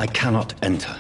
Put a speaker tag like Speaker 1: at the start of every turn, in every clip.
Speaker 1: I cannot enter.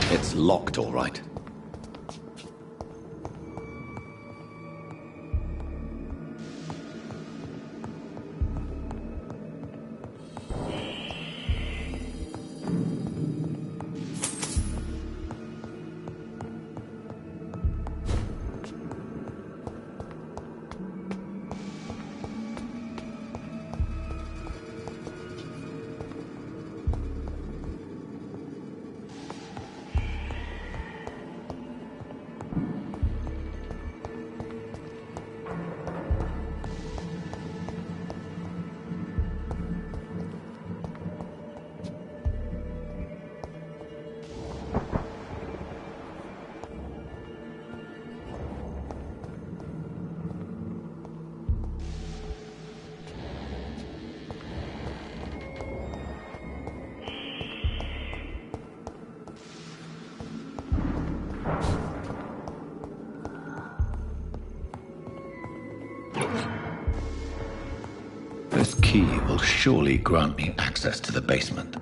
Speaker 1: It's locked, all right. This key will surely grant me access to the basement.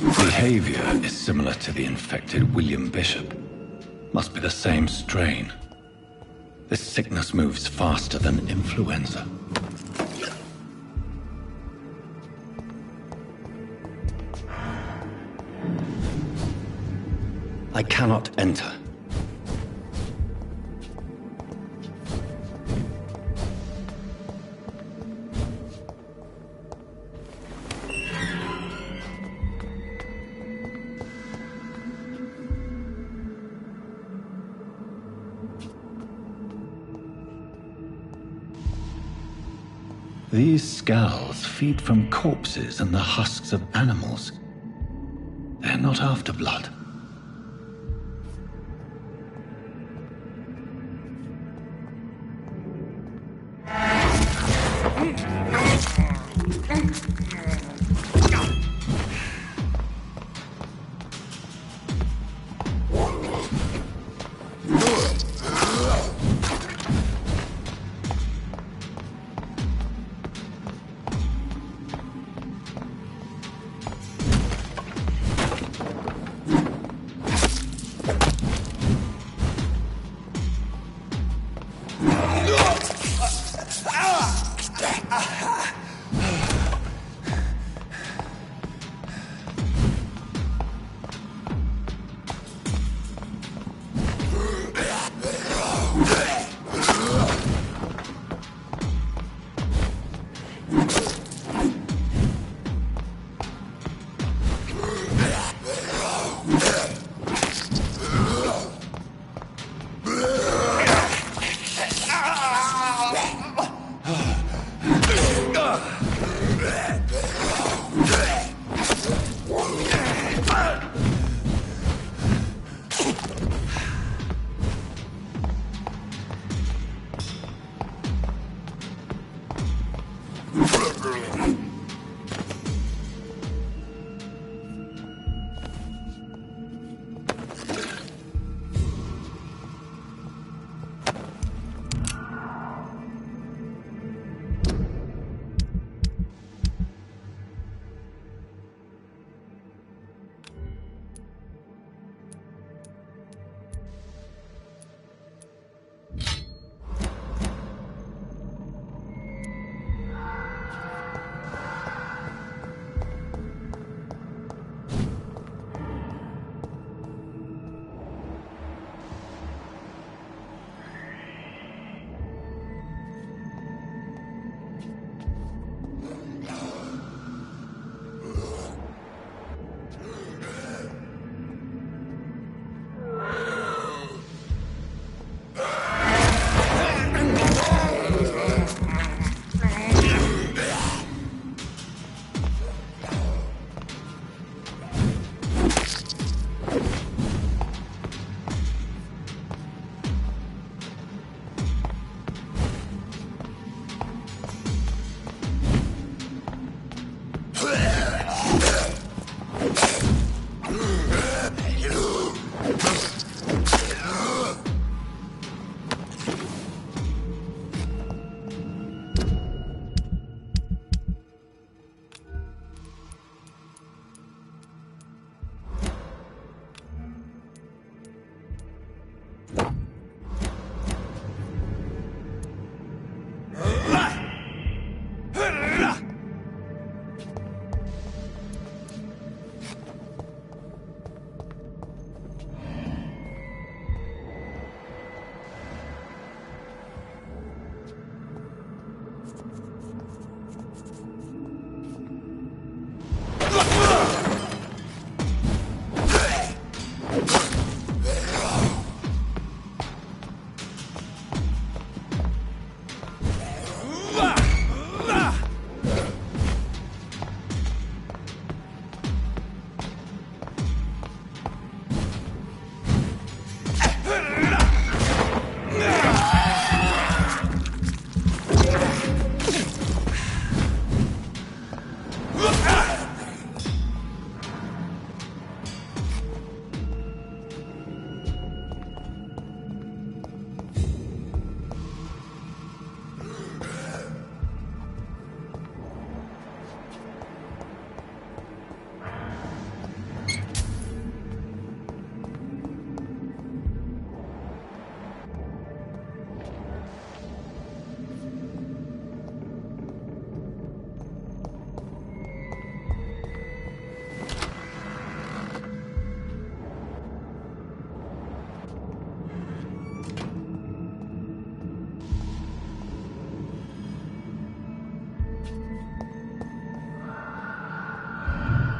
Speaker 1: Behavior is similar to the infected William Bishop. Must be the same strain. This sickness moves faster than influenza. I cannot enter. These scowls feed from corpses and the husks of animals. They're not after blood.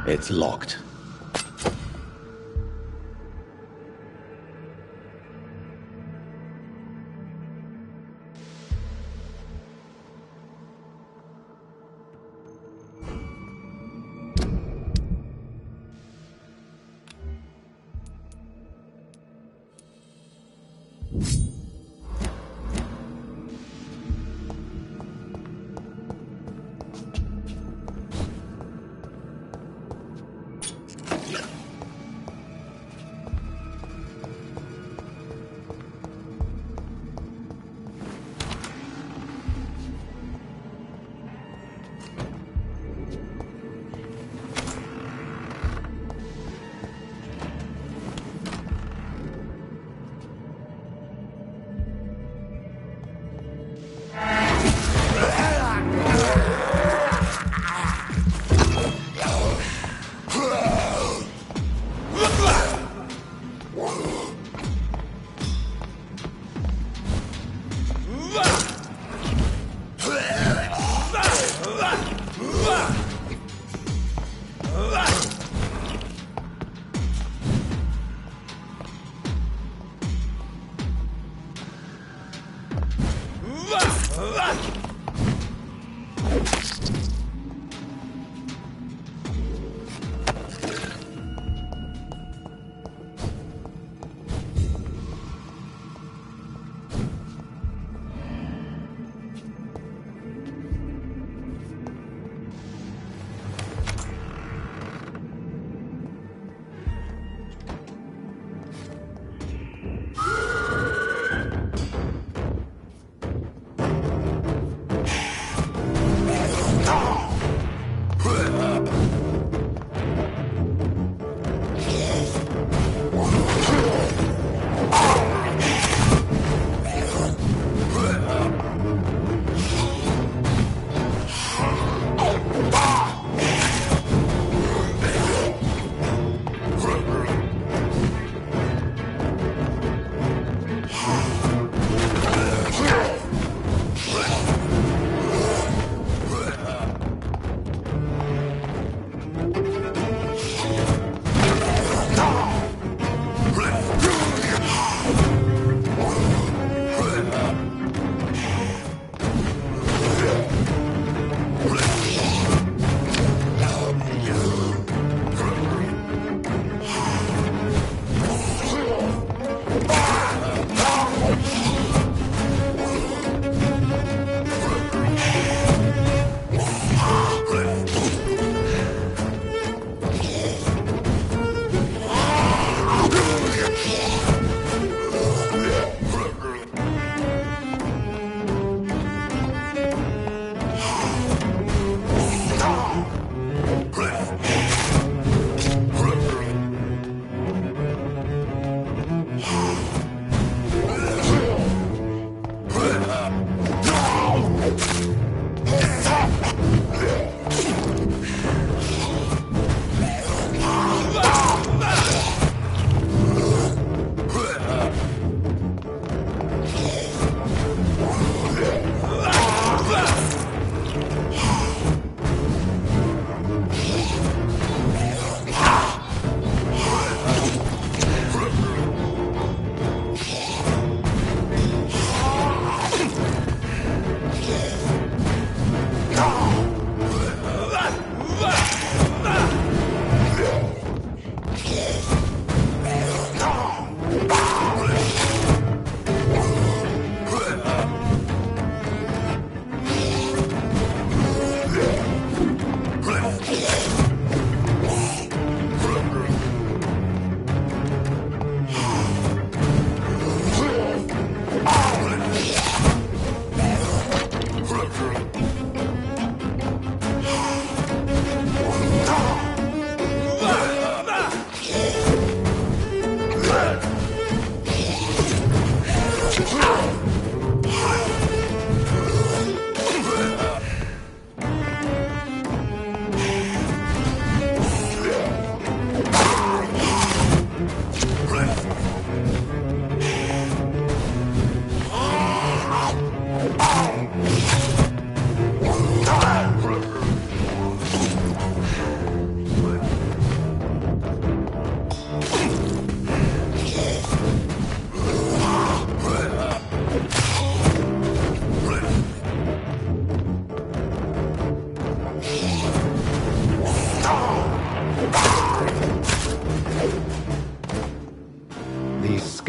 Speaker 1: It's locked.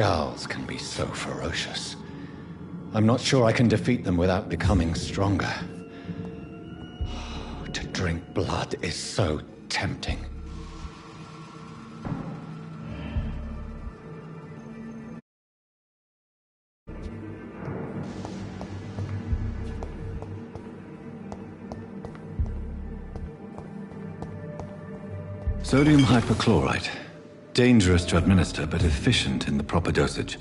Speaker 1: Skulls can be so ferocious. I'm not sure I can defeat them without becoming stronger. To drink blood is so tempting. Sodium hypochlorite. Dangerous to administer, but efficient in the proper dosage.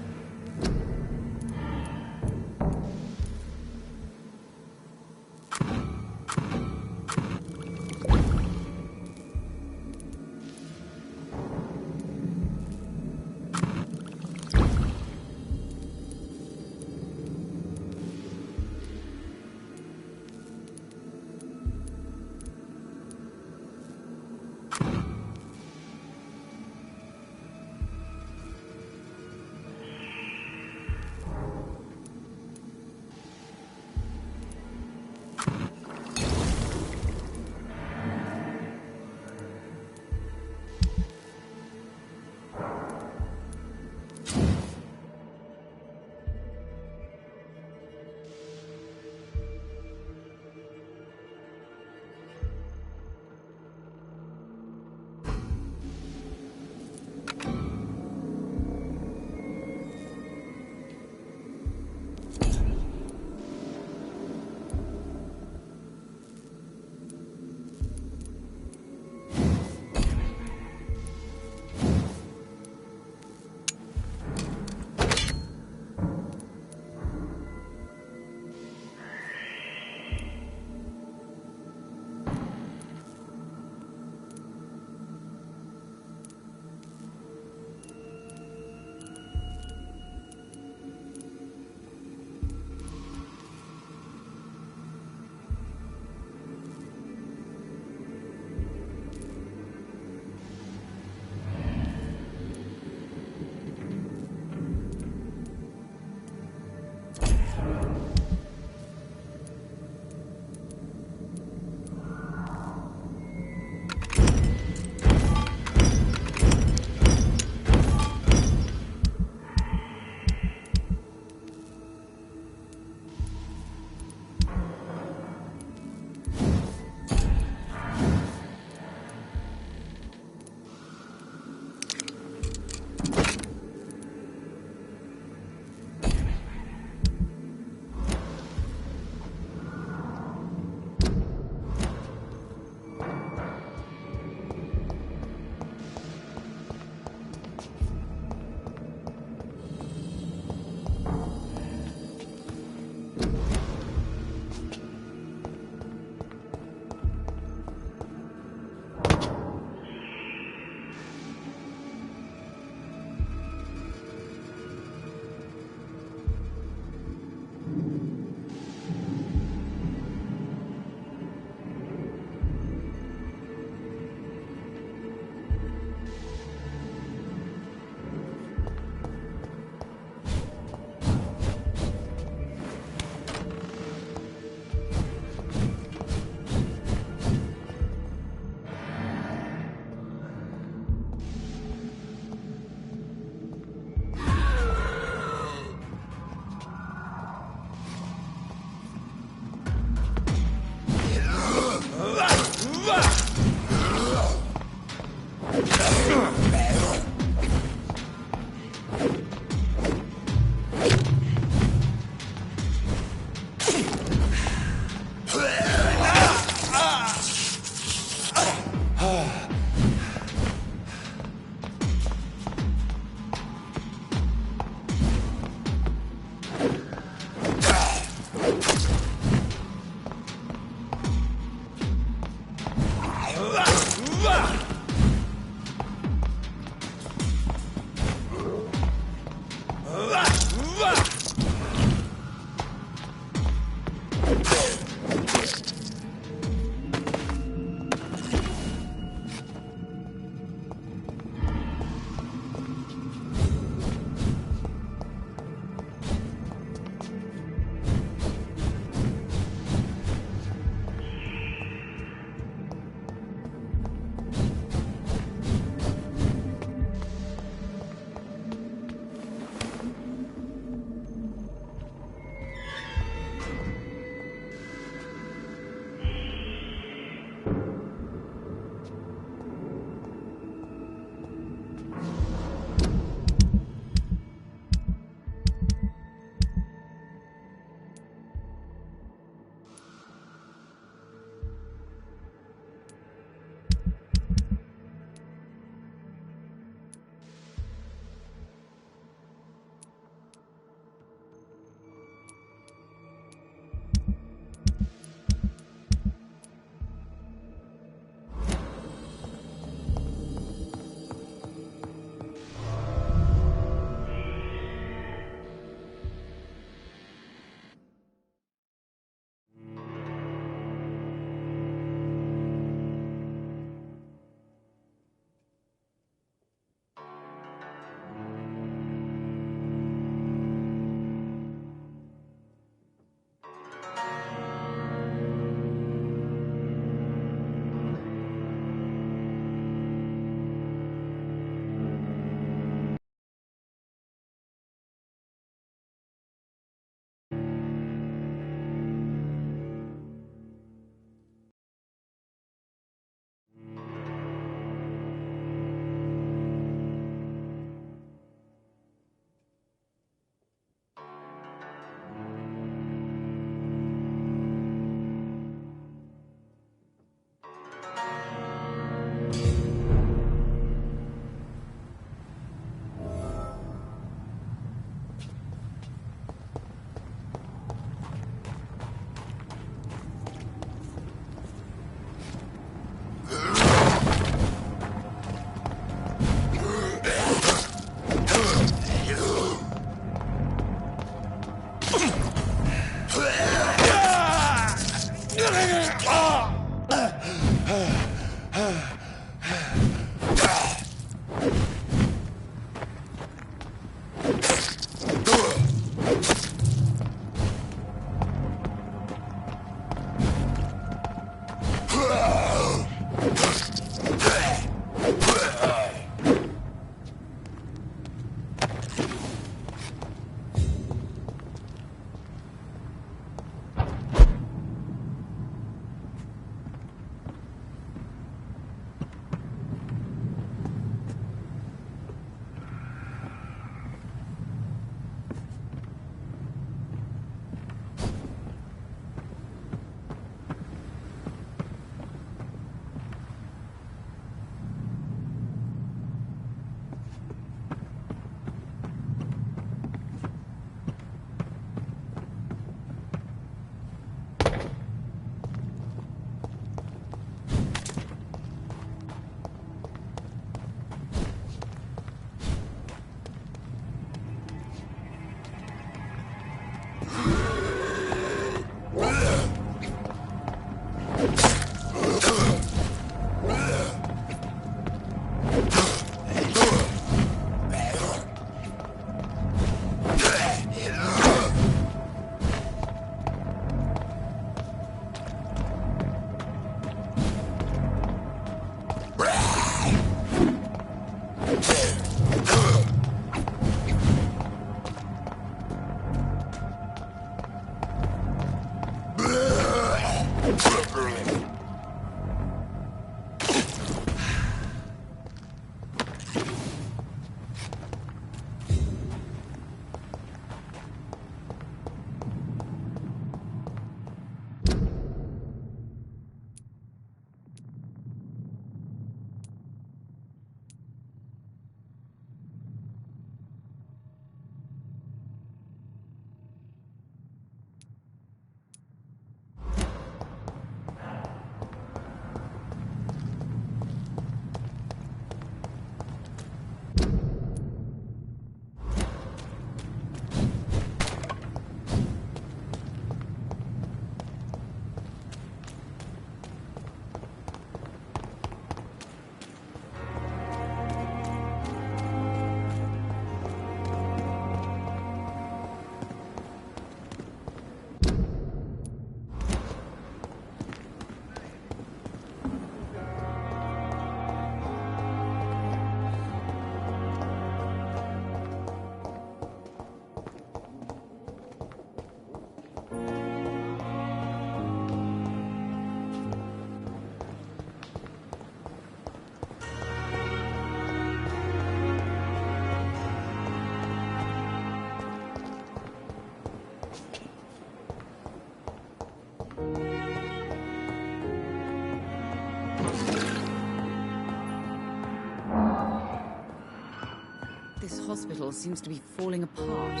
Speaker 2: This hospital seems to be falling apart.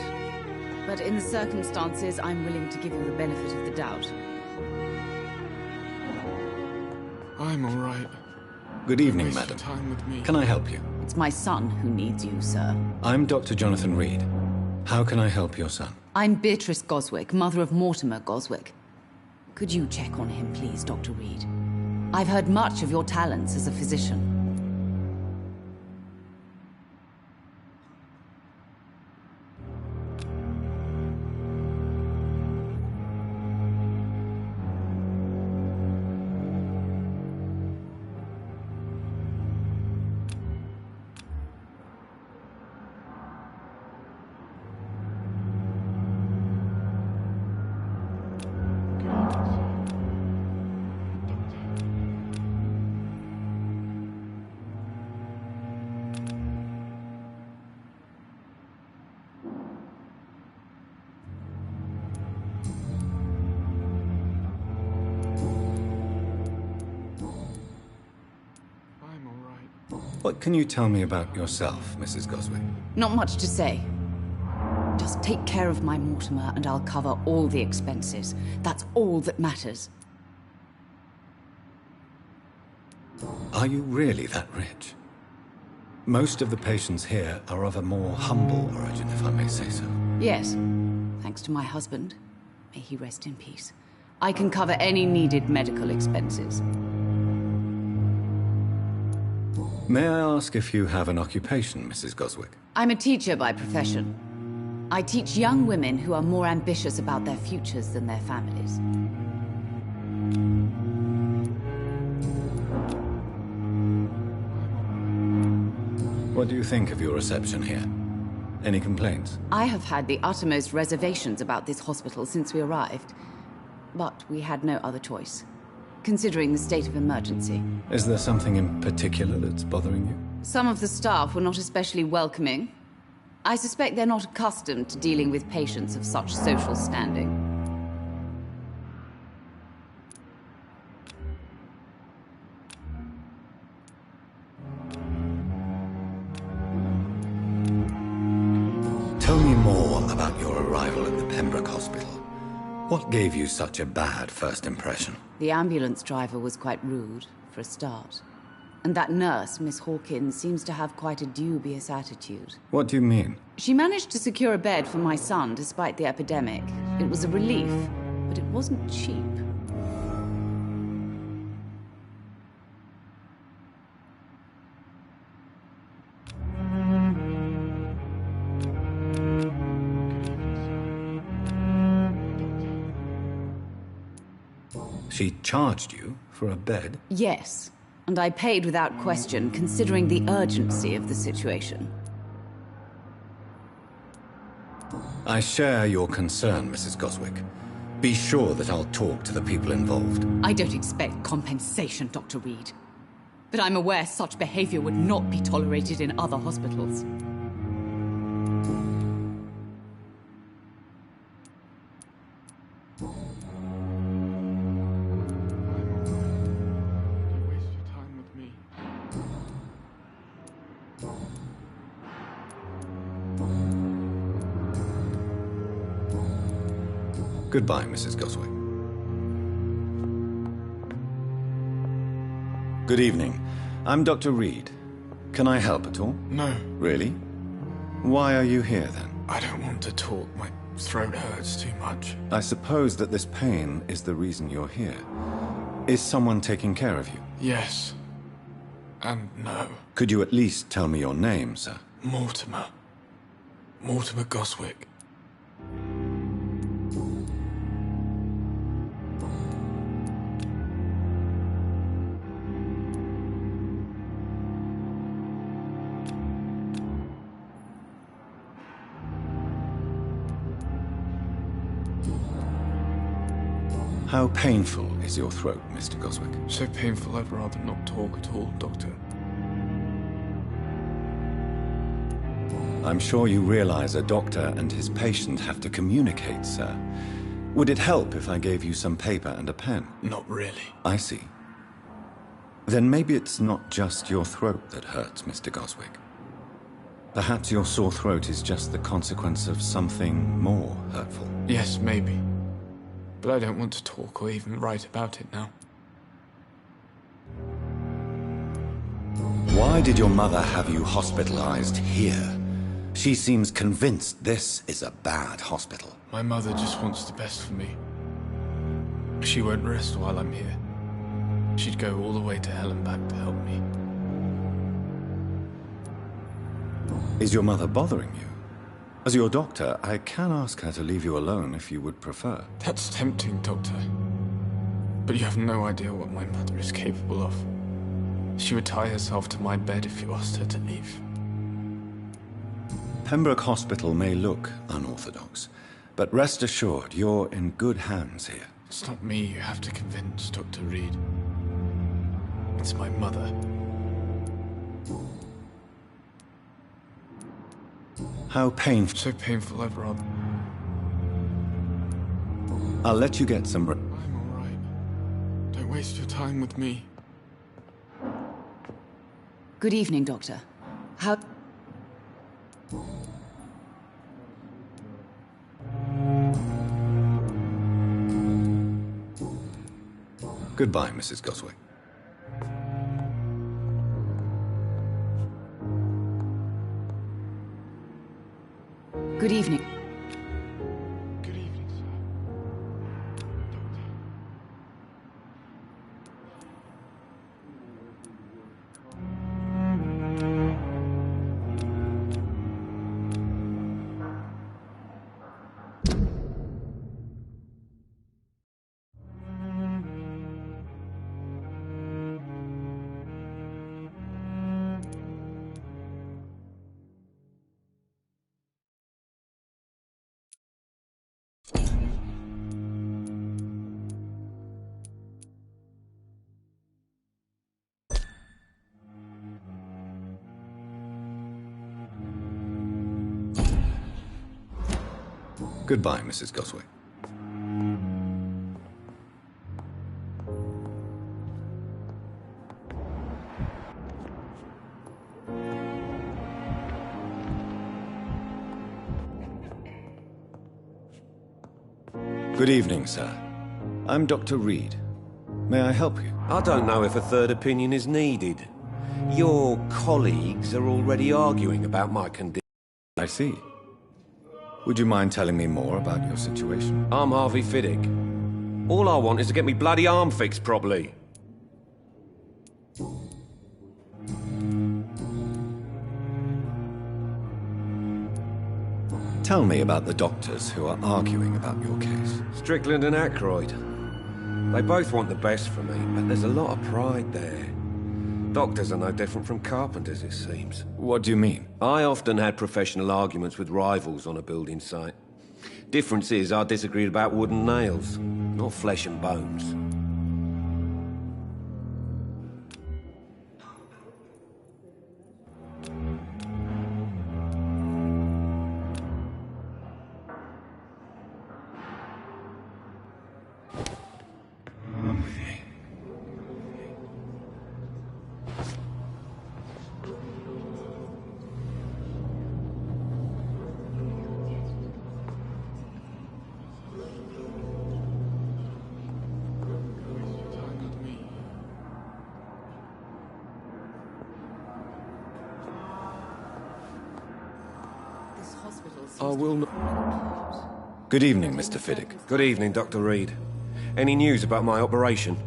Speaker 2: But in the circumstances, I'm willing to give you the benefit of the doubt.
Speaker 3: I'm all right.
Speaker 1: Good evening,
Speaker 3: Waste
Speaker 1: madam.
Speaker 3: time with me.
Speaker 1: Can I help you?
Speaker 2: It's my son who needs you, sir.
Speaker 1: I'm Dr. Jonathan Reed. How can I help your son?
Speaker 2: I'm Beatrice Goswick, mother of Mortimer Goswick. Could you check on him, please, Dr. Reed? I've heard much of your talents as a physician.
Speaker 1: What can you tell me about yourself, Mrs. Goswick?
Speaker 2: Not much to say. Just take care of my Mortimer and I'll cover all the expenses. That's all that matters.
Speaker 1: Are you really that rich? Most of the patients here are of a more humble origin, if I may say so.
Speaker 2: Yes, thanks to my husband. May he rest in peace. I can cover any needed medical expenses.
Speaker 1: May I ask if you have an occupation, Mrs. Goswick?
Speaker 2: I'm a teacher by profession. I teach young women who are more ambitious about their futures than their families.
Speaker 1: What do you think of your reception here? Any complaints?
Speaker 2: I have had the uttermost reservations about this hospital since we arrived. But we had no other choice, considering the state of emergency.
Speaker 1: Is there something in particular that's bothering you?
Speaker 2: Some of the staff were not especially welcoming. I suspect they're not accustomed to dealing with patients of such social standing.
Speaker 1: Tell me more about your arrival at the Pembroke Hospital. What gave you such a bad first impression?
Speaker 2: The ambulance driver was quite rude, for a start. And that nurse, Miss Hawkins, seems to have quite a dubious attitude.
Speaker 1: What do you mean?
Speaker 2: She managed to secure a bed for my son despite the epidemic. It was a relief, but it wasn't cheap.
Speaker 1: She charged you for a bed?
Speaker 2: Yes. And I paid without question, considering the urgency of the situation.
Speaker 1: I share your concern, Mrs. Goswick. Be sure that I'll talk to the people involved.
Speaker 2: I don't expect compensation, Dr. Reed. But I'm aware such behavior would not be tolerated in other hospitals.
Speaker 1: Goodbye, Mrs. Goswick. Good evening. I'm Dr. Reed. Can I help at all?
Speaker 3: No.
Speaker 1: Really? Why are you here, then?
Speaker 3: I don't want to talk. My throat hurts too much.
Speaker 1: I suppose that this pain is the reason you're here. Is someone taking care of you?
Speaker 3: Yes. And no.
Speaker 1: Could you at least tell me your name, sir?
Speaker 3: Mortimer. Mortimer Goswick.
Speaker 1: How painful is your throat, Mr. Goswick?
Speaker 3: So painful I'd rather not talk at all, Doctor.
Speaker 1: I'm sure you realize a doctor and his patient have to communicate, sir. Would it help if I gave you some paper and a pen?
Speaker 3: Not really.
Speaker 1: I see. Then maybe it's not just your throat that hurts, Mr. Goswick. Perhaps your sore throat is just the consequence of something more hurtful.
Speaker 3: Yes, maybe. But I don't want to talk or even write about it now.
Speaker 1: Why did your mother have you hospitalized here? She seems convinced this is a bad hospital.
Speaker 3: My mother just wants the best for me. She won't rest while I'm here. She'd go all the way to hell and back to help me.
Speaker 1: Is your mother bothering you? As your doctor, I can ask her to leave you alone if you would prefer.
Speaker 3: That's tempting, Doctor. But you have no idea what my mother is capable of. She would tie herself to my bed if you asked her to leave.
Speaker 1: Pembroke Hospital may look unorthodox, but rest assured you're in good hands here.
Speaker 3: It's not me you have to convince, Dr. Reed. It's my mother.
Speaker 1: How painful.
Speaker 3: So painful I'd rather...
Speaker 1: I'll let you get some...
Speaker 3: I'm all right. Don't waste your time with me.
Speaker 2: Good evening, Doctor. How...
Speaker 1: Goodbye, Mrs. Goswick.
Speaker 2: Good evening.
Speaker 3: Good evening, sir. Doctor.
Speaker 1: Goodbye, Mrs. Goswick. Good evening, sir. I'm Dr. Reed. May I help you?
Speaker 4: I don't know if a third opinion is needed. Your colleagues are already arguing about my condition.
Speaker 1: I see. Would you mind telling me more about your situation?
Speaker 4: I'm Harvey Fiddick. All I want is to get me bloody arm fixed properly.
Speaker 1: Tell me about the doctors who are arguing about your case.
Speaker 4: Strickland and Aykroyd. They both want the best for me, but there's a lot of pride there. Doctors are no different from carpenters, it seems.
Speaker 1: What do you mean?
Speaker 4: I often had professional arguments with rivals on a building site. Difference is, I disagreed about wooden nails, not flesh and bones. I will not...
Speaker 1: Good evening, Mr. Fiddick.
Speaker 4: Good evening, Dr. Reed. Any news about my operation?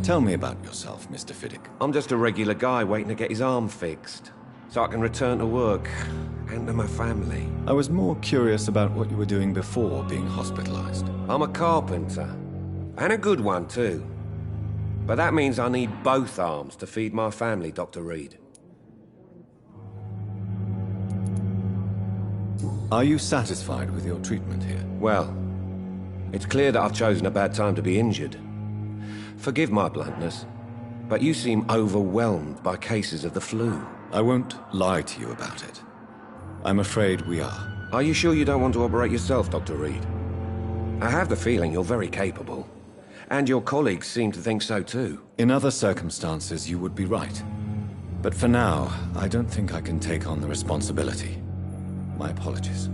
Speaker 1: Tell me about yourself, Mr. Fiddick.
Speaker 4: I'm just a regular guy waiting to get his arm fixed, so I can return to work and to my family.
Speaker 1: I was more curious about what you were doing before being hospitalized.
Speaker 4: I'm a carpenter, and a good one too. But that means I need both arms to feed my family, Dr. Reed.
Speaker 1: Are you satisfied with your treatment here?
Speaker 4: Well, it's clear that I've chosen a bad time to be injured. Forgive my bluntness, but you seem overwhelmed by cases of the flu.
Speaker 1: I won't lie to you about it. I'm afraid we are.
Speaker 4: Are you sure you don't want to operate yourself, Dr. Reed? I have the feeling you're very capable, and your colleagues seem to think so too.
Speaker 1: In other circumstances, you would be right. But for now, I don't think I can take on the responsibility. My apologies.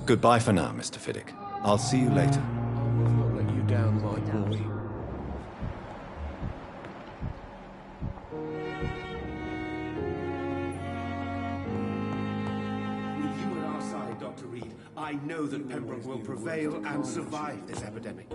Speaker 1: Goodbye for now, Mr. Fiddick. I'll see you later.
Speaker 4: I will not let you down, my boy.
Speaker 5: With you at our side, Dr. Reed, I know that Pembroke will prevail and survive this epidemic.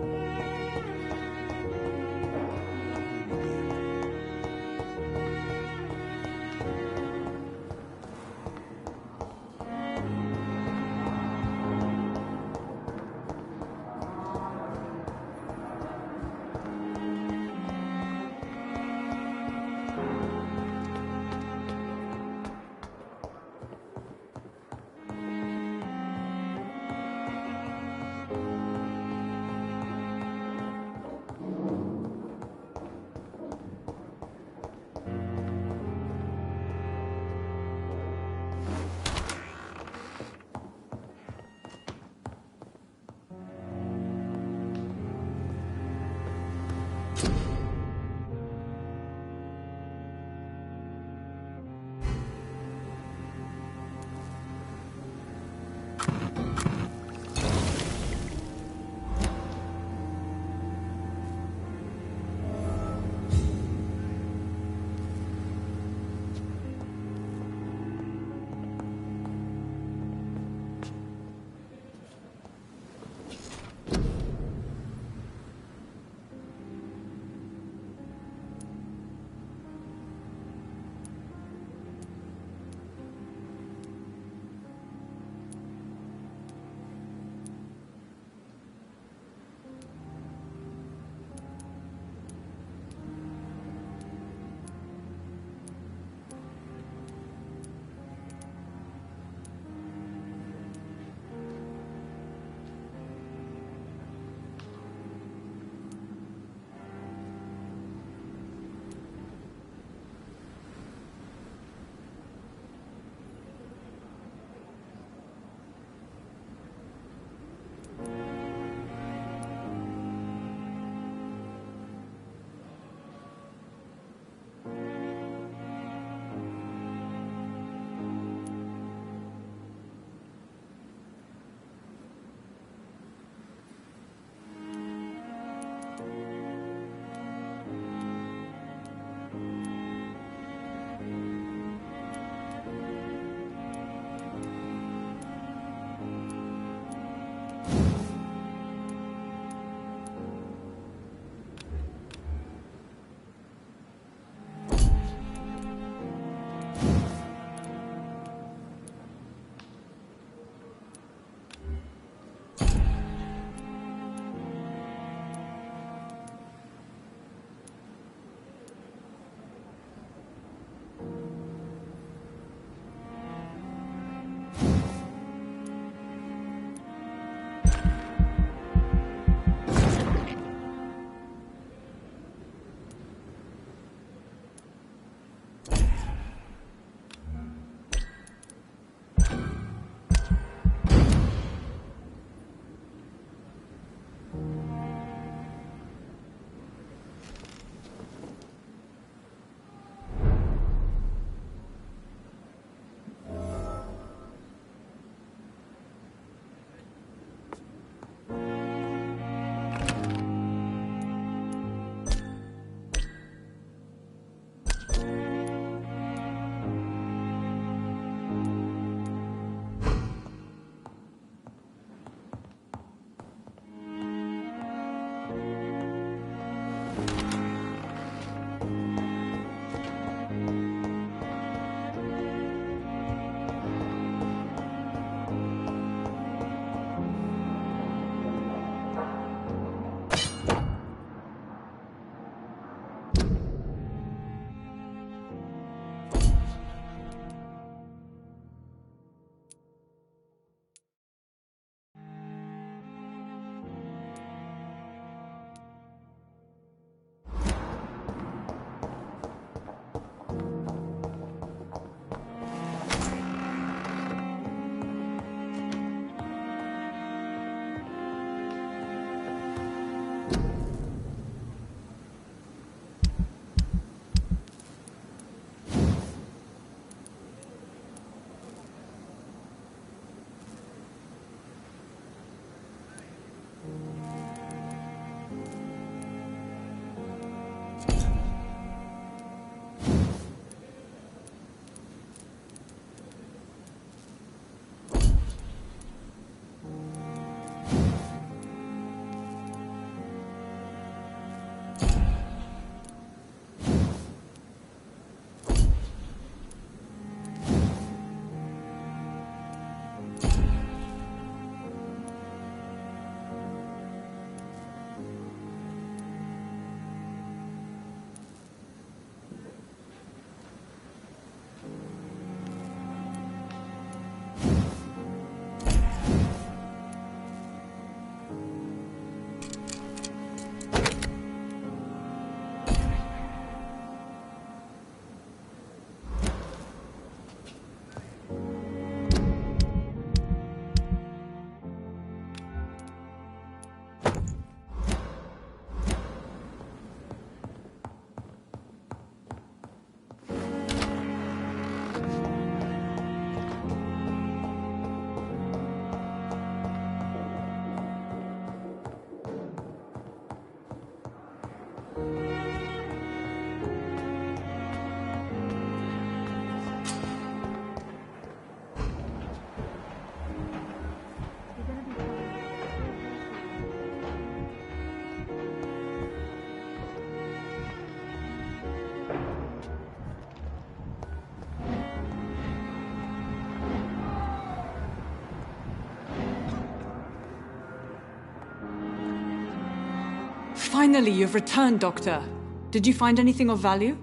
Speaker 6: Finally, you've returned, Doctor. Did you find anything of value?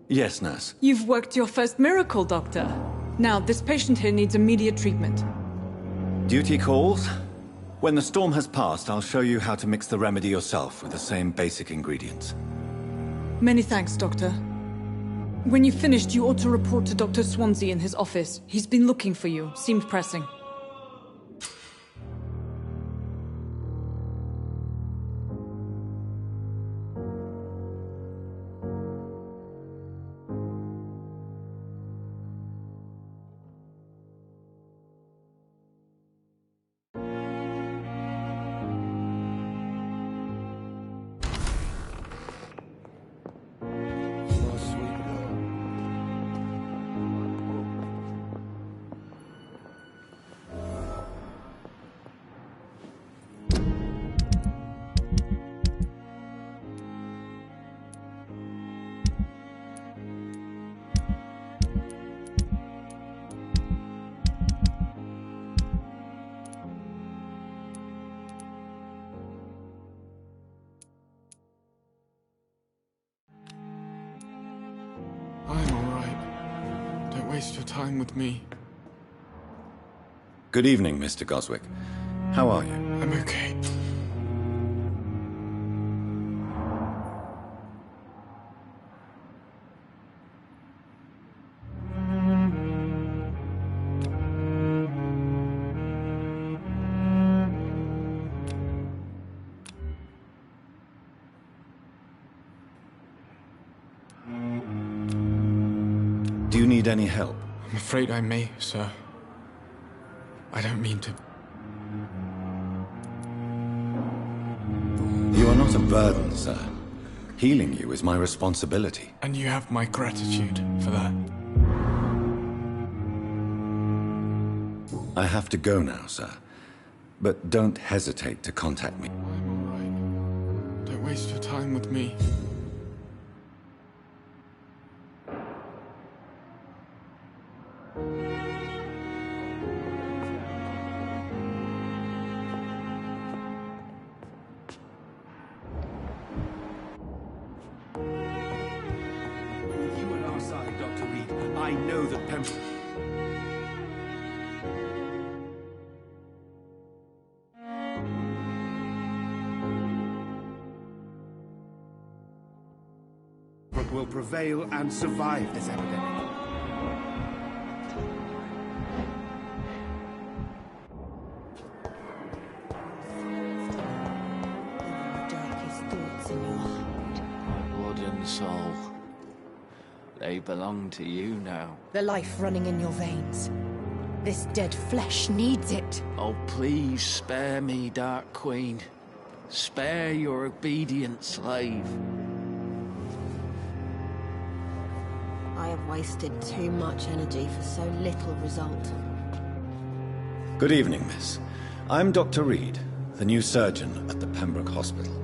Speaker 1: Yes, nurse.
Speaker 6: You've worked your first miracle, Doctor. Now, this patient here needs immediate treatment.
Speaker 1: Duty calls. When the storm has passed, I'll show you how to mix the remedy yourself with the same basic ingredients.
Speaker 6: Many thanks, Doctor. When you've finished, you ought to report to Dr. Swansea in his office. He's been looking for you. Seemed pressing.
Speaker 3: I'm alright. Don't waste your time with me.
Speaker 1: Good evening, Mr. Goswick. How are you?
Speaker 3: I'm okay.
Speaker 1: Do you need any help?
Speaker 3: I'm afraid I may, sir. I don't mean to.
Speaker 1: You are not a burden, sir. Healing you is my responsibility.
Speaker 3: And you have my gratitude for that.
Speaker 1: I have to go now, sir. But don't hesitate to contact me.
Speaker 3: I'm alright. Don't waste your time with me.
Speaker 5: You are our side, Dr. Reed. I know that Pembrokeshire will prevail and survive this epidemic.
Speaker 7: Darkest thoughts in your heart.
Speaker 8: My blood and soul. They belong to you now.
Speaker 7: The life running in your veins. This dead flesh needs it.
Speaker 8: Oh, please spare me, Dark Queen. Spare your obedient slave.
Speaker 7: I have wasted too much energy for so little result.
Speaker 1: Good evening, miss. I'm Dr. Reed, the new surgeon at the Pembroke Hospital.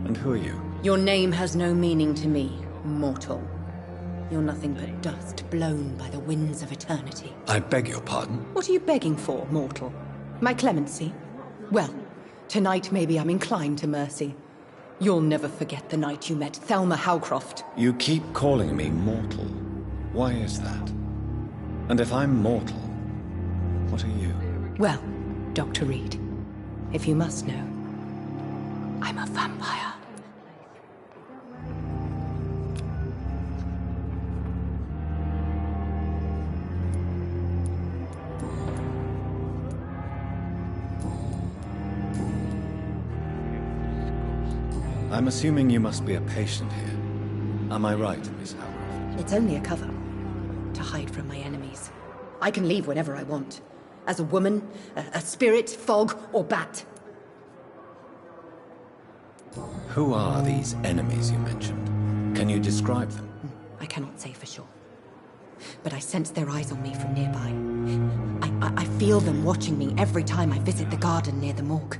Speaker 1: And who are you?
Speaker 2: Your name has no meaning to me, mortal. You're nothing but dust blown by the winds of eternity.
Speaker 1: I beg your pardon?
Speaker 2: What are you begging for, mortal? My clemency? Well, tonight maybe I'm inclined to mercy. You'll never forget the night you met Thelma Howcroft.
Speaker 1: You keep calling me mortal. Why is that? And if I'm mortal, what are you?
Speaker 2: Well, Dr. Reed, if you must know, I'm a vampire.
Speaker 1: I'm assuming you must be a patient here. Am I right, Miss Howcroft?
Speaker 2: It's only a cover to hide from my enemies. I can leave whenever I want. As a woman, a spirit, fog, or bat.
Speaker 1: Who are these enemies you mentioned? Can you describe them?
Speaker 2: I cannot say for sure. But I sense their eyes on me from nearby. I feel them watching me every time I visit the garden near the morgue.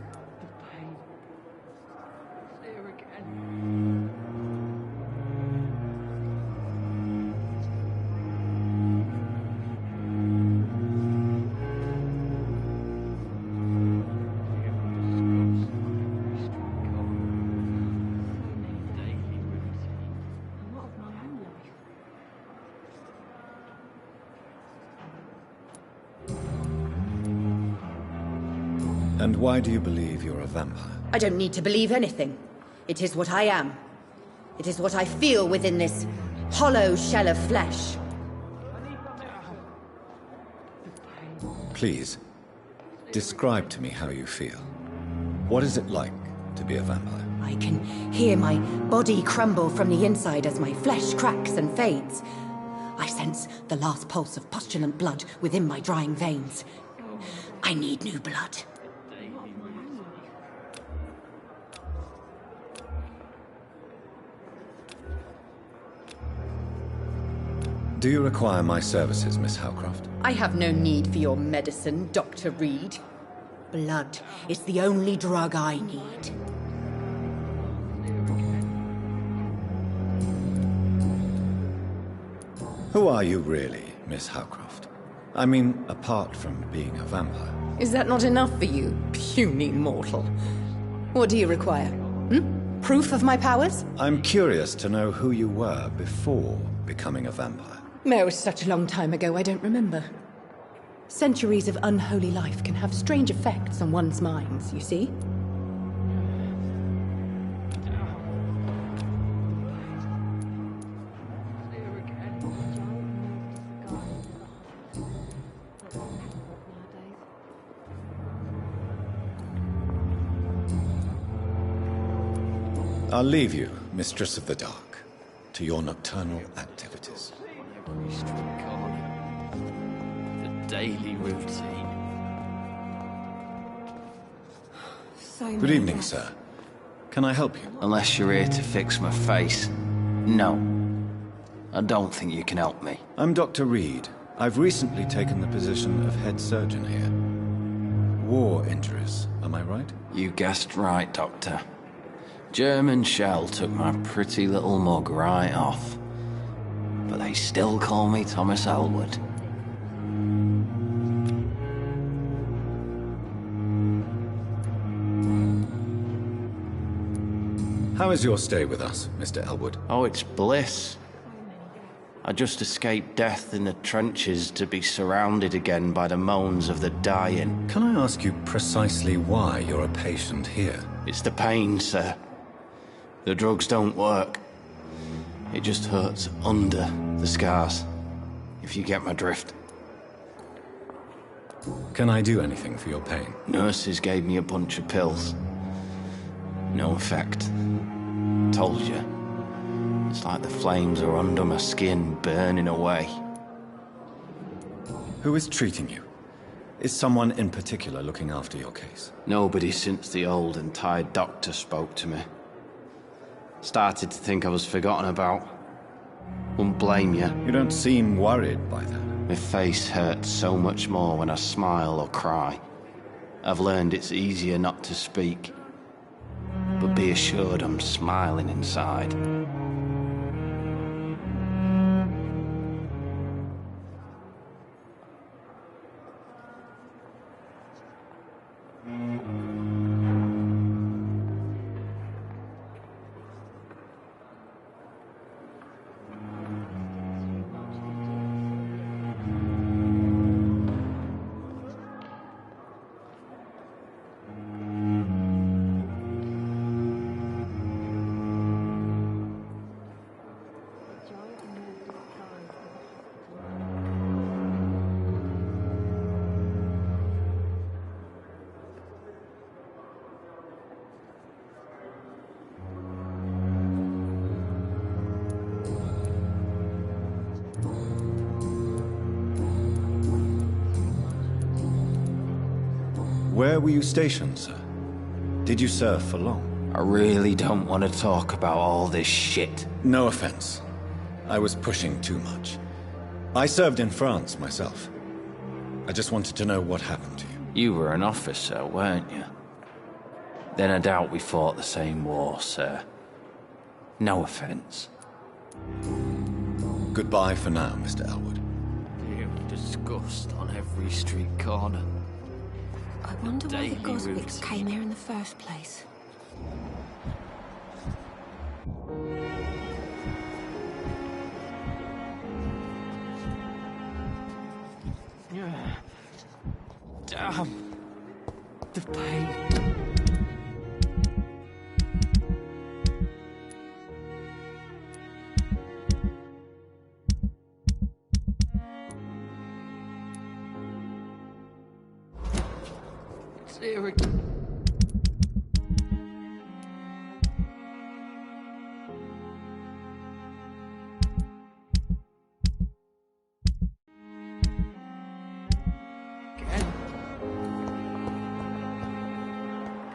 Speaker 1: And why do you believe you're a vampire?
Speaker 2: I don't need to believe anything. It is what I am. It is what I feel within this hollow shell of flesh.
Speaker 1: Please, describe to me how you feel. What is it like to be a vampire?
Speaker 2: I can hear my body crumble from the inside as my flesh cracks and fades. I sense the last pulse of postulant blood within my drying veins. I need new blood.
Speaker 1: Do you require my services, Miss Howcroft?
Speaker 2: I have no need for your medicine, Dr. Reed. Blood is the only drug I need.
Speaker 1: Who are you really, Miss Howcroft? I mean, apart from being a vampire.
Speaker 2: Is that not enough for you, puny mortal? What do you require? Proof of my powers?
Speaker 1: I'm curious to know who you were before becoming a vampire.
Speaker 2: It was such a long time ago, I don't remember. Centuries of unholy life can have strange effects on one's minds, you see?
Speaker 1: I'll leave you, Mistress of the Dark, to your nocturnal activities.
Speaker 8: Every street corner. The daily routine.
Speaker 1: Good evening, sir. Can I help you?
Speaker 8: Unless you're here to fix my face. No. I don't think you can help me.
Speaker 1: I'm Dr. Reed. I've recently taken the position of head surgeon here. War injuries, am I right?
Speaker 8: You guessed right, Doctor. German shell took my pretty little mug right off. But they still call me Thomas Elwood.
Speaker 1: How is your stay with us, Mr. Elwood?
Speaker 8: Oh, it's bliss. I just escaped death in the trenches to be surrounded again by the moans of the dying.
Speaker 1: Can I ask you precisely why you're a patient here?
Speaker 8: It's the pain, sir. The drugs don't work. It just hurts under the scars, if you get my drift.
Speaker 1: Can I do anything for your pain?
Speaker 8: Nurses gave me a bunch of pills. No effect. Told you. It's like the flames are under my skin, burning away.
Speaker 1: Who is treating you? Is someone in particular looking after your case?
Speaker 8: Nobody since the old and tired doctor spoke to me. Started to think I was forgotten about. Wouldn't blame you.
Speaker 1: You don't seem worried by that.
Speaker 8: My face hurts so much more when I smile or cry. I've learned it's easier not to speak. But be assured I'm smiling inside.
Speaker 1: Where were you stationed, sir? Did you serve for long?
Speaker 8: I really don't want to talk about all this shit.
Speaker 1: No offense. I was pushing too much. I served in France myself. I just wanted to know what happened to you.
Speaker 8: You were an officer, weren't you? Then I doubt we fought the same war, sir. No offense.
Speaker 1: Goodbye for now, Mr. Elwood.
Speaker 8: Disgust on every street corner.
Speaker 7: I wonder why the
Speaker 8: Daily
Speaker 7: Goswicks
Speaker 8: routine.
Speaker 7: came here in the first place.
Speaker 8: Damn.
Speaker 6: of pain. It's here again.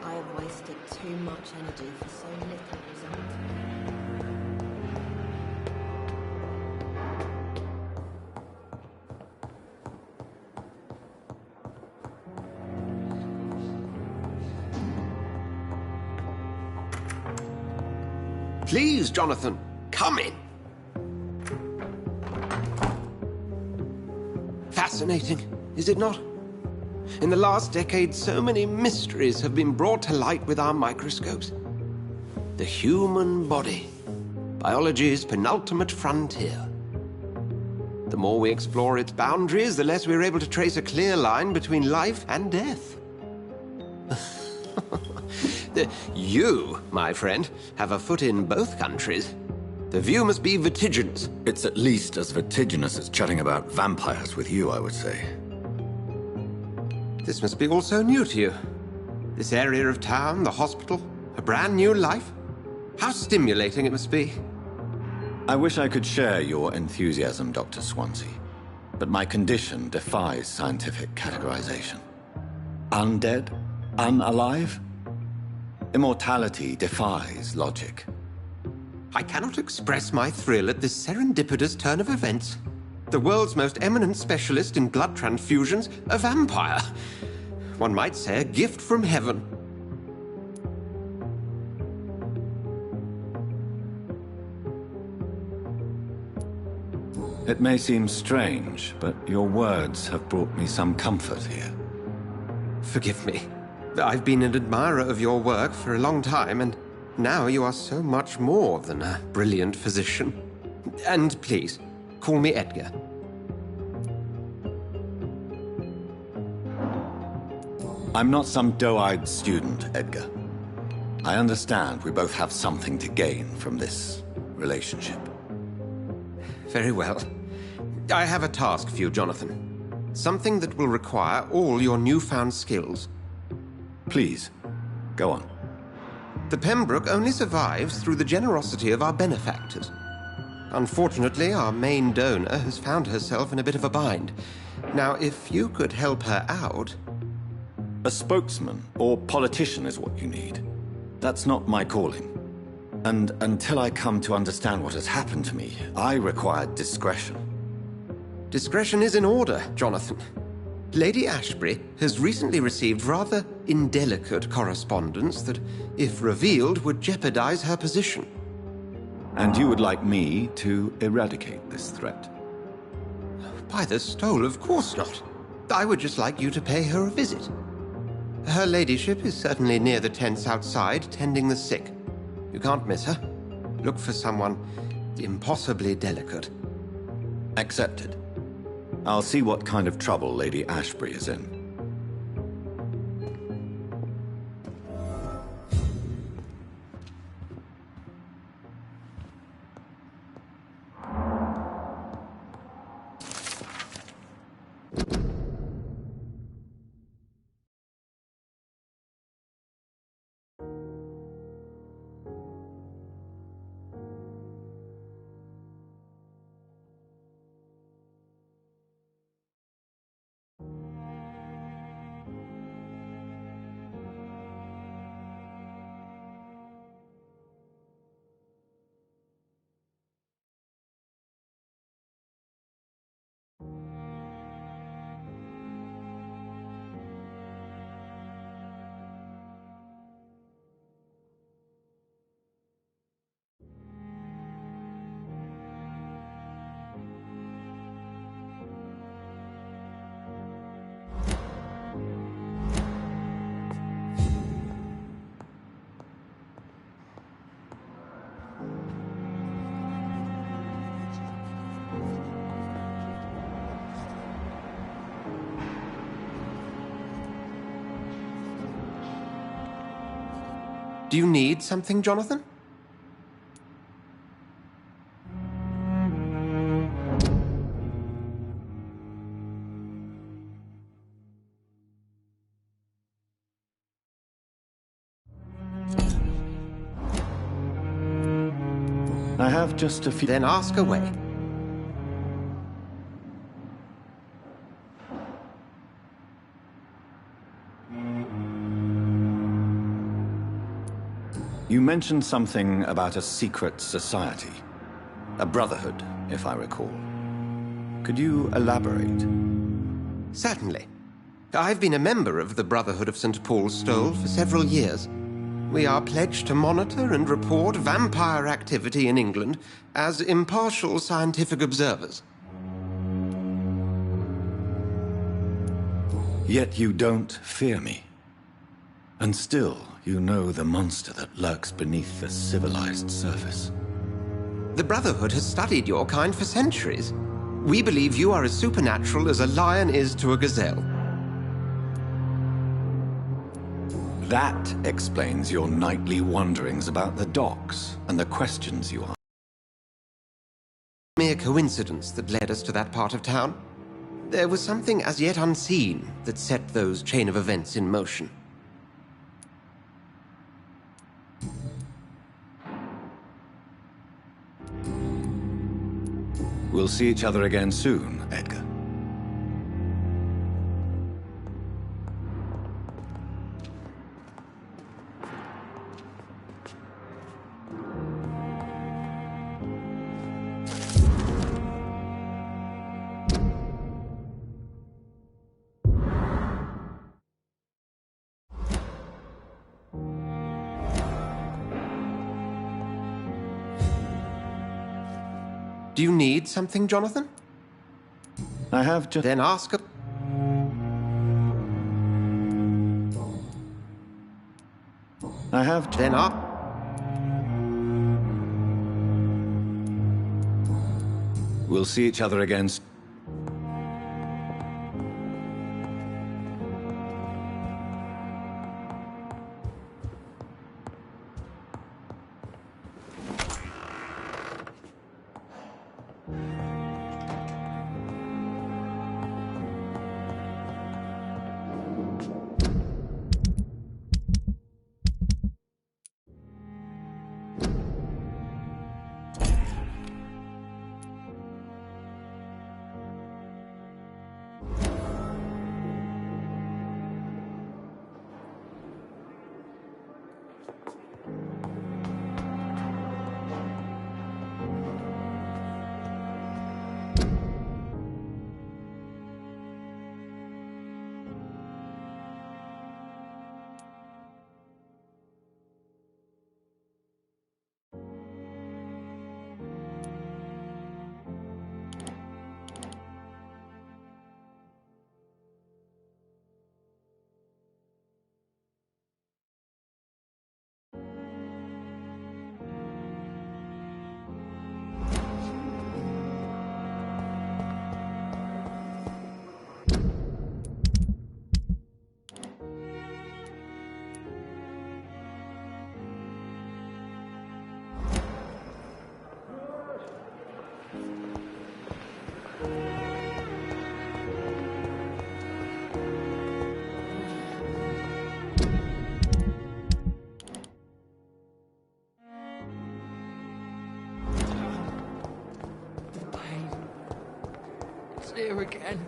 Speaker 7: I have wasted too much energy for so little result.
Speaker 4: Please, Jonathan, come in. Fascinating, is it not? In the last decade, so many mysteries have been brought to light with our microscopes. The human body, biology's penultimate frontier. The more we explore its boundaries, the less we're able to trace a clear line between life and death. You, my friend, have a foot in both countries. The view must be vertiginous.
Speaker 1: It's at least as vertiginous as chatting about vampires with you, I would say.
Speaker 4: This must be all so new to you. This area of town, the hospital, a brand new life. How stimulating it must be.
Speaker 1: I wish I could share your enthusiasm, Dr. Swansea, but my condition defies scientific categorization. Undead? Unalive? Immortality defies logic.
Speaker 4: I cannot express my thrill at this serendipitous turn of events. The world's most eminent specialist in blood transfusions, a vampire. One might say a gift from heaven.
Speaker 1: It may seem strange, but your words have brought me some comfort here.
Speaker 4: Forgive me. I've been an admirer of your work for a long time, and now you are so much more than a brilliant physician. And please, call me Edgar.
Speaker 1: I'm not some doe-eyed student, Edgar. I understand we both have something to gain from this relationship.
Speaker 4: Very well. I have a task for you, Jonathan. Something that will require all your newfound skills.
Speaker 1: Please, go on.
Speaker 4: The Pembroke only survives through the generosity of our benefactors. Unfortunately, our main donor has found herself in a bit of a bind. Now, if you could help her out...
Speaker 1: A spokesman or politician is what you need. That's not my calling. And until I come to understand what has happened to me, I require discretion.
Speaker 4: Discretion is in order, Jonathan. Lady Ashbury has recently received rather indelicate correspondence that, if revealed, would jeopardize her position.
Speaker 1: And you would like me to eradicate this threat?
Speaker 4: By the stole, of course not. I would just like you to pay her a visit. Her ladyship is certainly near the tents outside, tending the sick. You can't miss her. Look for someone impossibly delicate.
Speaker 1: Accepted. I'll see what kind of trouble Lady Ashbury is in.
Speaker 4: Do you need something, Jonathan?
Speaker 1: I have just a few...
Speaker 4: Then ask away.
Speaker 1: You mentioned something about a secret society. A brotherhood, if I recall. Could you elaborate?
Speaker 4: Certainly. I've been a member of the Brotherhood of St. Paul's Stole for several years. We are pledged to monitor and report vampire activity in England as impartial scientific observers.
Speaker 1: Yet you don't fear me. And still, you know the monster that lurks beneath the civilized surface.
Speaker 4: The Brotherhood has studied your kind for centuries. We believe you are as supernatural as a lion is to a gazelle.
Speaker 1: That explains your nightly wanderings about the docks and the questions you ask.
Speaker 4: Mere coincidence that led us to that part of town. There was something as yet unseen that set those chain of events in motion.
Speaker 1: We'll see each other again soon, Edgar.
Speaker 4: Do you need something, Jonathan?
Speaker 1: I have just...
Speaker 4: Then ask a...
Speaker 1: I have...
Speaker 4: Then ask...
Speaker 1: We'll see each other again soon.
Speaker 9: Here again.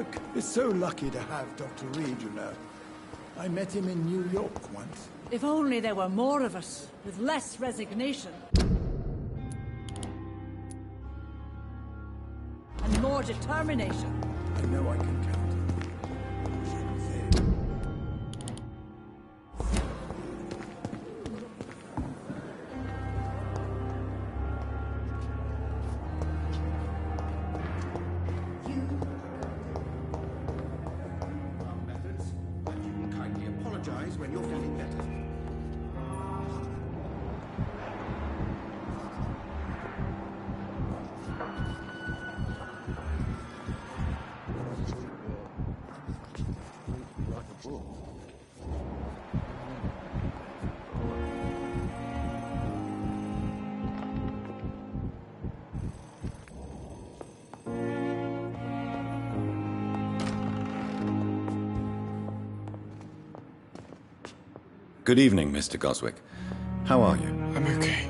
Speaker 10: Pembroke is so lucky to have Dr. Reed, you know. I met him in New York once.
Speaker 11: If only there were more of us, with less resignation. And more determination.
Speaker 10: I know I can count on you.
Speaker 5: Methods, and you will kindly apologize when you're feeling better.
Speaker 1: Good evening, Mr. Goswick. How are you?
Speaker 3: I'm okay.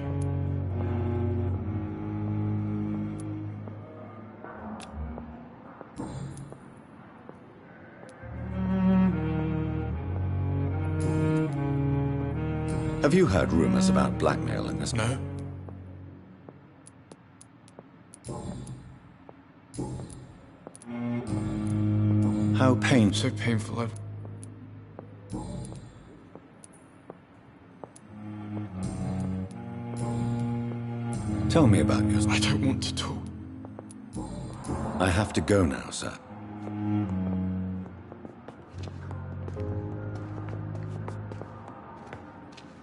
Speaker 1: Have you heard rumors about blackmail in this?
Speaker 3: No?
Speaker 1: How painful.
Speaker 3: So painful.
Speaker 1: Tell me about yours.
Speaker 3: I don't want to talk.
Speaker 1: I have to go now, sir.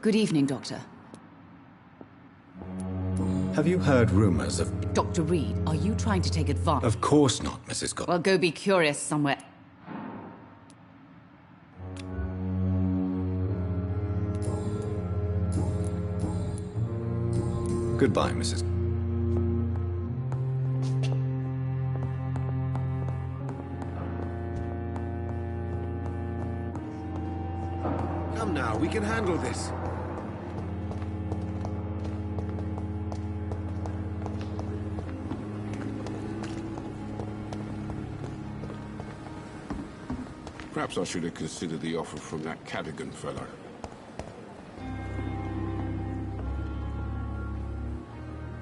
Speaker 2: Good evening, Doctor.
Speaker 1: Have you heard rumors of...
Speaker 2: Dr. Reed, are you trying to take advantage?
Speaker 1: Of course not, Mrs. Goswick.
Speaker 2: Well, go be curious somewhere.
Speaker 1: Goodbye, Mrs.
Speaker 5: Come now, we can handle this.
Speaker 12: Perhaps I should have considered the offer from that Cadogan fellow.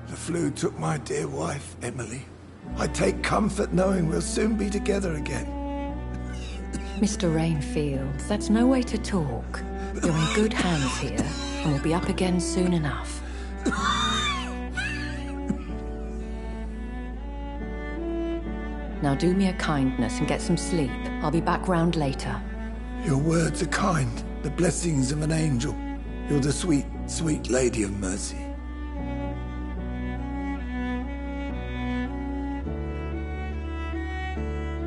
Speaker 10: The flu took my dear wife, Emily. I take comfort knowing we'll soon be together again.
Speaker 13: Mr. Rainfield, that's no way to talk. You're in good hands here, and we'll be up again soon enough. Now do me a kindness and get some sleep. I'll be back round later.
Speaker 10: Your words are kind, the blessings of an angel. You're the sweet, sweet Lady of Mercy.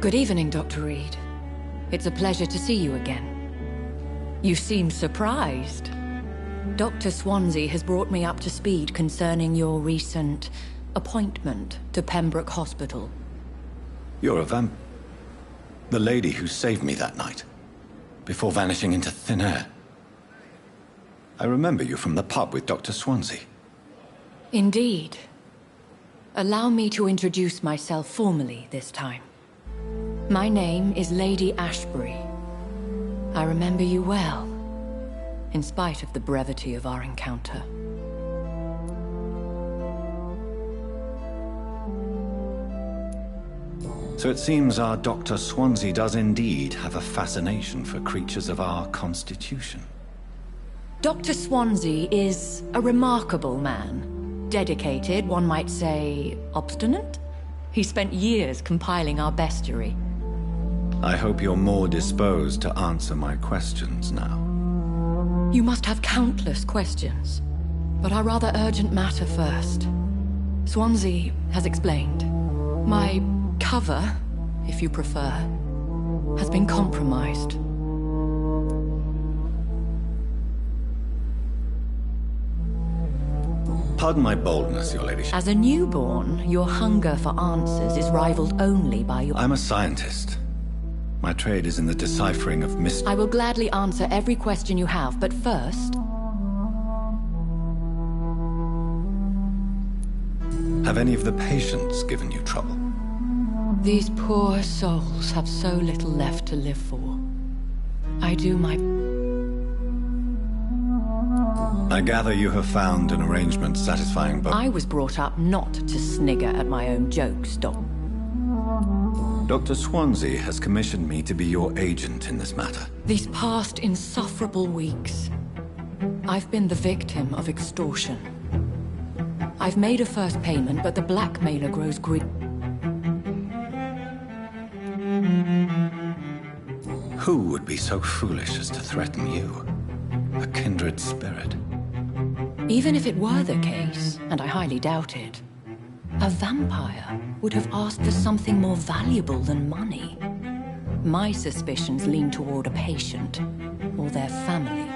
Speaker 13: Good evening, Dr. Reed. It's a pleasure to see you again. You seem surprised. Dr. Swansea has brought me up to speed concerning your recent appointment to Pembroke Hospital.
Speaker 1: You're a vamp... The lady who saved me that night, before vanishing into thin air. I remember you from the pub with Dr. Swansea.
Speaker 13: Indeed. Allow me to introduce myself formally this time. My name is Lady Ashbury. I remember you well, in spite of the brevity of our encounter.
Speaker 1: So it seems our Dr. Swansea does indeed have a fascination for creatures of our constitution.
Speaker 13: Dr. Swansea is a remarkable man. Dedicated, one might say, obstinate? He spent years compiling our bestiary.
Speaker 1: I hope you're more disposed to answer my questions now.
Speaker 13: You must have countless questions, but our rather urgent matter first. Swansea has explained. My cover, if you prefer, has been compromised.
Speaker 1: Pardon my boldness, Your Ladyship.
Speaker 13: As a newborn, your hunger for answers is rivaled only by your...
Speaker 1: I'm a scientist. My trade is in the deciphering of mystery.
Speaker 13: I will gladly answer every question you have, but first...
Speaker 1: Have any of the patients given you trouble?
Speaker 13: These poor souls have so little left to live for. I do my...
Speaker 1: I gather you have found an arrangement satisfying both...
Speaker 13: I was brought up not to snigger at my own jokes, Doc.
Speaker 1: Dr. Swansea has commissioned me to be your agent in this matter.
Speaker 13: These past insufferable weeks, I've been the victim of extortion. I've made a first payment, but the blackmailer grows greedy.
Speaker 1: Who would be so foolish as to threaten you? A kindred spirit.
Speaker 13: Even if it were the case, and I highly doubt it, a vampire would have asked for something more valuable than money. My suspicions lean toward a patient, or their family.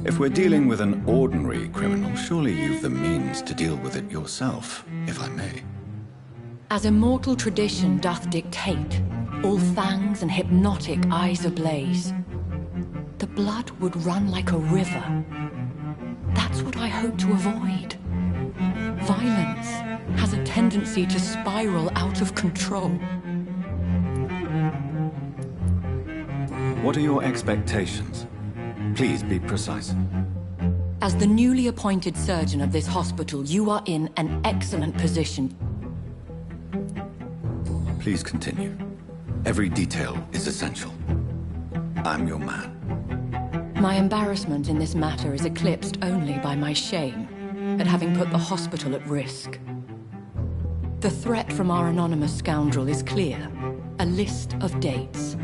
Speaker 1: If we're dealing with an ordinary criminal, surely you've the means to deal with it yourself, if I may.
Speaker 13: As immortal tradition doth dictate, all fangs and hypnotic eyes ablaze, the blood would run like a river. That's what I hope to avoid. Violence has a tendency to spiral out of control.
Speaker 1: What are your expectations? Please be precise.
Speaker 13: As the newly appointed surgeon of this hospital, you are in an excellent position.
Speaker 1: Please continue. Every detail is essential. I'm your man.
Speaker 13: My embarrassment in this matter is eclipsed only by my shame at having put the hospital at risk. The threat from our anonymous scoundrel is clear. A list of dates.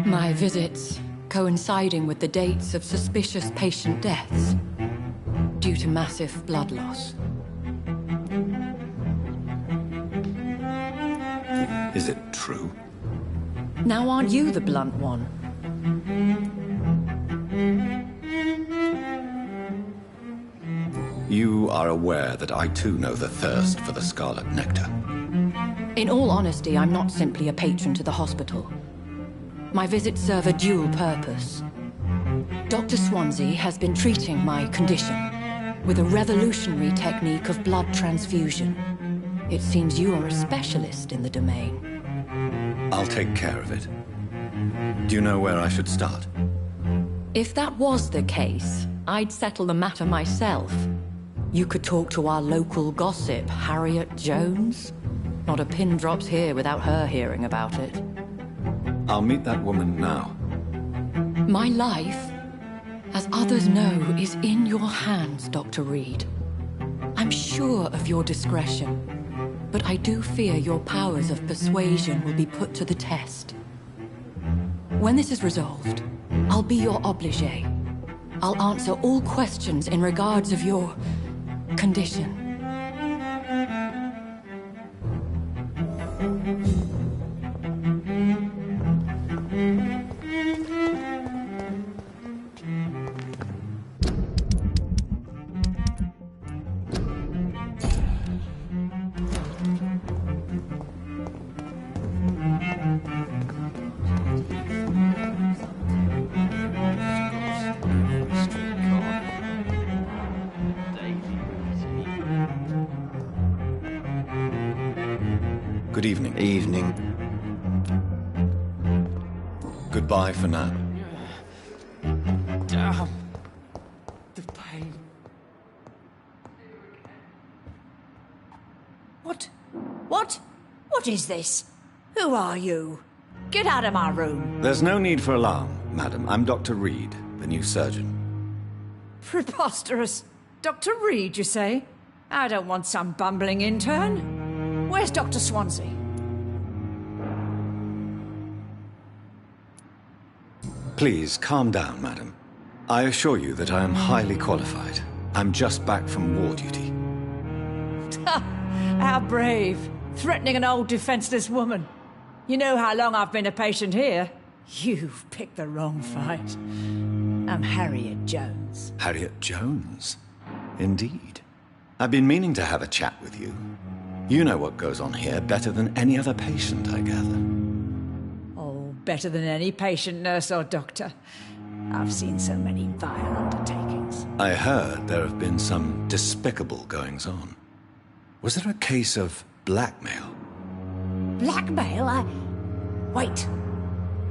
Speaker 13: My visits coinciding with the dates of suspicious patient deaths due to massive blood loss.
Speaker 1: Is it true?
Speaker 13: Now aren't you the blunt one?
Speaker 1: You are aware that I too know the thirst for the scarlet nectar.
Speaker 13: In all honesty, I'm not simply a patron to the hospital. My visits serve a dual purpose. Dr. Swansea has been treating my condition with a revolutionary technique of blood transfusion. It seems you are a specialist in the domain.
Speaker 1: I'll take care of it. Do you know where I should start?
Speaker 13: If that was the case, I'd settle the matter myself. You could talk to our local gossip, Harriet Jones. Not a pin drops here without her hearing about it.
Speaker 1: I'll meet that woman now.
Speaker 13: My life, as others know, is in your hands, Dr. Reed. I'm sure of your discretion, but I do fear your powers of persuasion will be put to the test. When this is resolved, I'll be your obligé. I'll answer all questions in regards of your condition.
Speaker 1: Good evening.
Speaker 8: Evening.
Speaker 1: Goodbye for now.
Speaker 9: Damn. The pain.
Speaker 11: What? What is this? Who are you? Get out of my room.
Speaker 1: There's no need for alarm, madam. I'm Dr. Reed, the new surgeon.
Speaker 11: Preposterous. Dr. Reed, you say? I don't want some bumbling intern. Where's Dr. Swansea?
Speaker 1: Please, calm down, madam. I assure you that I am highly qualified. I'm just back from war duty.
Speaker 11: How brave. Threatening an old defenseless woman. You know how long I've been a patient here? You've picked the wrong fight. I'm Harriet Jones.
Speaker 1: Harriet Jones? Indeed. I've been meaning to have a chat with you. You know what goes on here better than any other patient, I gather.
Speaker 11: Oh, better than any patient, nurse or doctor. I've seen so many vile undertakings.
Speaker 1: I heard there have been some despicable goings-on. Was there a case of blackmail?
Speaker 11: Blackmail? Wait.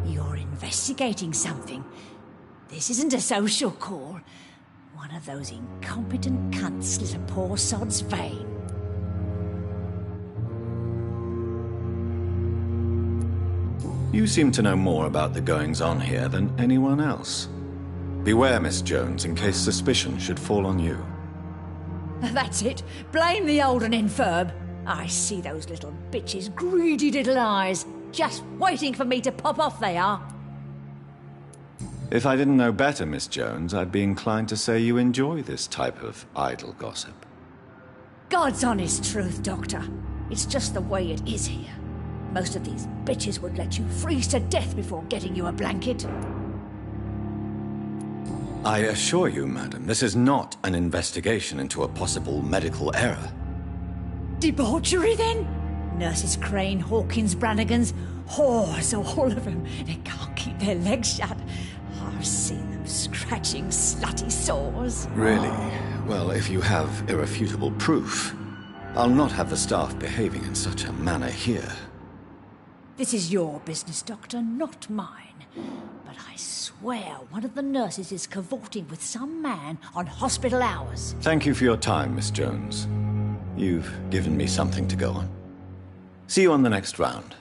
Speaker 11: You're investigating something. This isn't a social call. One of those incompetent cunts slit a poor sod's vein.
Speaker 1: You seem to know more about the goings-on here than anyone else. Beware, Miss Jones, in case suspicion should fall on you.
Speaker 11: That's it. Blame the old and infirm. I see those little bitches' greedy little eyes. Just waiting for me to pop off, they are.
Speaker 1: If I didn't know better, Miss Jones, I'd be inclined to say you enjoy this type of idle gossip.
Speaker 11: God's honest truth, Doctor. It's just the way it is here. Most of these bitches would let you freeze to death before getting you a blanket.
Speaker 1: I assure you, madam, this is not an investigation into a possible medical error.
Speaker 11: Debauchery, then? Nurses Crane, Hawkins, Brannigans, whores, all of them. They can't keep their legs shut. I've seen them scratching slutty sores.
Speaker 1: Really? Well, if you have irrefutable proof, I'll not have the staff behaving in such a manner here.
Speaker 11: This is your business, Doctor, not mine. But I swear one of the nurses is cavorting with some man on hospital hours.
Speaker 1: Thank you for your time, Miss Jones. You've given me something to go on. See you on the next round.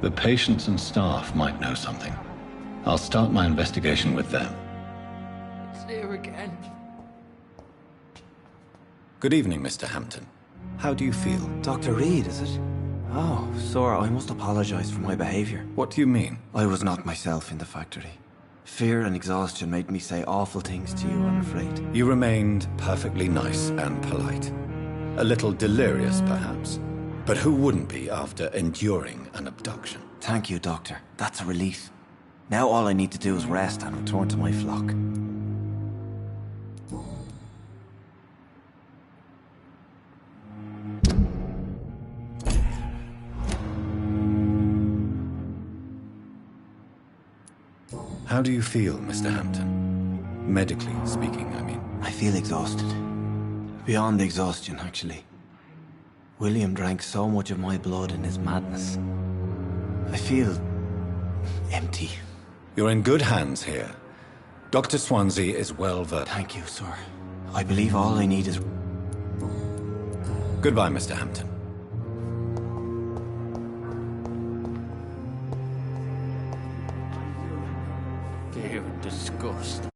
Speaker 1: The patients and staff might know something. I'll start my investigation with them.
Speaker 9: It's here again.
Speaker 1: Good evening, Mr. Hampton. How do you feel?
Speaker 14: Dr. Reed, is it? Oh, sir, I must apologize for my behavior.
Speaker 1: What do you mean?
Speaker 14: I was not myself in the factory. Fear and exhaustion made me say awful things to you, I'm afraid.
Speaker 1: You remained perfectly nice and polite. A little delirious, perhaps. But who wouldn't be after enduring an abduction?
Speaker 14: Thank you, Doctor. That's a relief. Now all I need to do is rest and return to my flock.
Speaker 1: How do you feel, Mr. Hampton? Medically speaking, I mean.
Speaker 14: I feel exhausted. Beyond exhaustion, actually. William drank so much of my blood in his madness. I feel empty.
Speaker 1: You're in good hands here. Dr. Swansea is well versed.
Speaker 14: Thank you, sir. I believe all I need is...
Speaker 1: Goodbye, Mr. Hampton.
Speaker 8: You disgust.